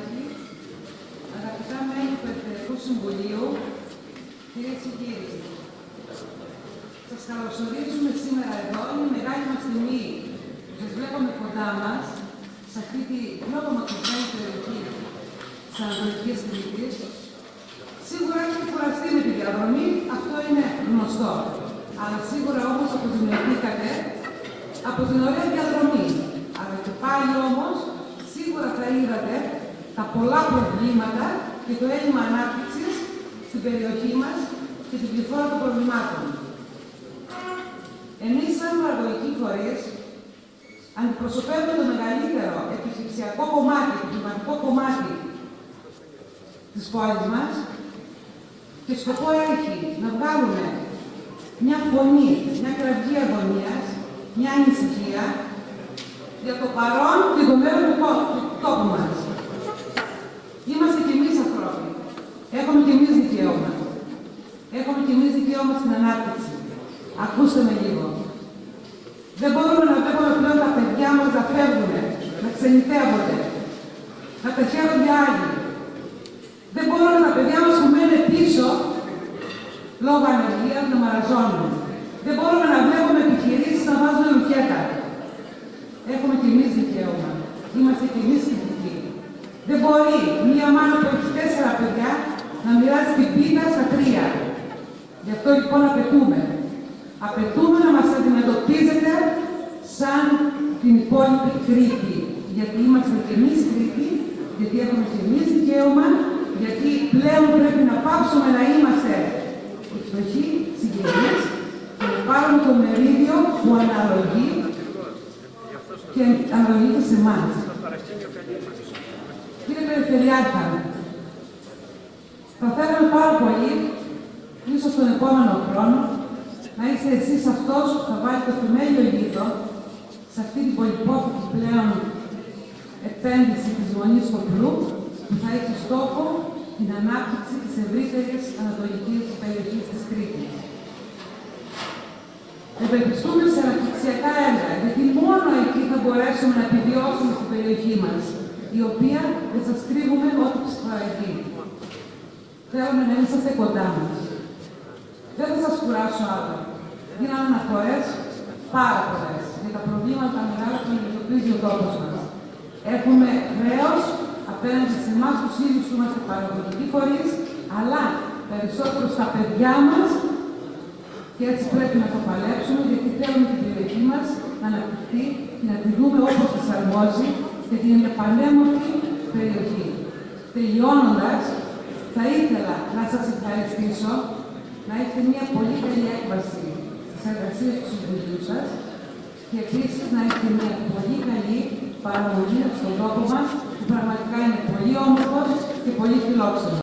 συνάδελφοι, αγαπητά μέλη του Περιφερειακού Συμβουλίου, κυρίες και κύριοι, σας καλωσορίζουμε σήμερα εδώ. Είναι μεγάλη μας τιμή που σας βλέπουμε κοντά μας, σε αυτή τη πιο απομακρυσμένη περιοχή της Ανατολικής Κρήτης. Σίγουρα έχετε κουραστεί με τη διαδρομή, αυτό είναι γνωστό. Αλλά σίγουρα όμως αποζημιωθήκατε από την ωραία διαδρομή. Αλλά και πάλι όμως, σίγουρα θα είδατε τα πολλά προβλήματα και το έλλειμμα ανάπτυξης στην περιοχή μας και την πληθώρα των προβλημάτων. Εμείς, σαν παραγωγικοί φορείς, αντιπροσωπεύουμε το μεγαλύτερο επιχειρησιακό κομμάτι, επιχειρηματικό κομμάτι της πόλης μας και σκοπό έχει να βγάλουμε μια φωνή, μια κραυγή αγωνίας, μια ανησυχία για το παρόν και το μέλλον του τόπου μας. Είμαστε κι εμείς ανθρώποι. Έχουμε κι εμείς δικαίωμα. Έχουμε κι εμείς δικαίωμα στην ανάπτυξη. Ακούστε με λίγο. Δεν μπορούμε να βλέπουμε πλέον τα παιδιά μας να φεύγουν, να ξενιτεύονται, να τα χαίρονται άλλοι. Δεν μπορούμε τα παιδιά μας που μένουν πίσω λόγω ανεργίας να μαραζώνουν. Δεν μπορούμε να βλέπουμε επιχειρήσεις να βάζουν λουκέτα. Έχουμε κι εμείς δικαίωμα. Είμαστε κι εμείς κριτικοί. Δεν μπορεί μία μάνα που έχει 4 παιδιά να μοιράζει την πίτα στα 3. Γι' αυτό λοιπόν απαιτούμε. Απαιτούμε να μας αντιμετωπίζετε σαν την υπόλοιπη Κρήτη. Γιατί είμαστε κι εμείς Κρήτη, γιατί έχουμε κι εμείς δικαίωμα, γιατί πλέον πρέπει να πάψουμε να είμαστε οι φτωχοί συγγενείς και να πάρουμε το μερίδιο που αναλογεί και αναλογείται σε εμάς. Κύριε Περιφερειάρχα, θα θέλαμε πάρα πολύ, ίσως τον επόμενο χρόνο, να είστε εσείς αυτός που θα βάλει το θεμέλιο γήθο σε αυτή την πολυπόθητη πλέον επένδυση της Μονής Κοπρού, που θα έχει στόχο την ανάπτυξη της ευρύτερης ανατολικής περιοχής της Κρήτης. Ευελπιστούμε σε αναπτυξιακά έργα, γιατί μόνο εκεί θα μπορέσουμε να επιβιώσουμε στην περιοχή μας, η οποία, δεν σας κρύβουμε, ό,τι ψυχολογεί. Θέλουμε να είσαστε κοντά μας. Δεν θα σας κουράσω άλλο. Γίνανε αναφορές πάρα πολλές για τα προβλήματα μεγάλα που αντιμετωπίζει ο τόπος μας. Έχουμε χρέος απέναντι σε εμάς τους ίδιους που είμαστε παραγωγικοί φορείς, αλλά περισσότερο στα παιδιά μας και έτσι πρέπει να το παλέψουμε, γιατί θέλουμε την περιοχή μας να αναπτυχθεί και να τη δούμε όπως της αρμόζει, γιατί είναι μια πανέμορφη περιοχή. Τελειώνοντας, θα ήθελα να σας ευχαριστήσω, να έχετε μια πολύ καλή έκβαση στις εργασίες του Συμβουλίου σας και επίσης να έχετε μια πολύ καλή παραγωγή στον τόπο μας, που πραγματικά είναι πολύ όμορφος και πολύ φιλόξενος.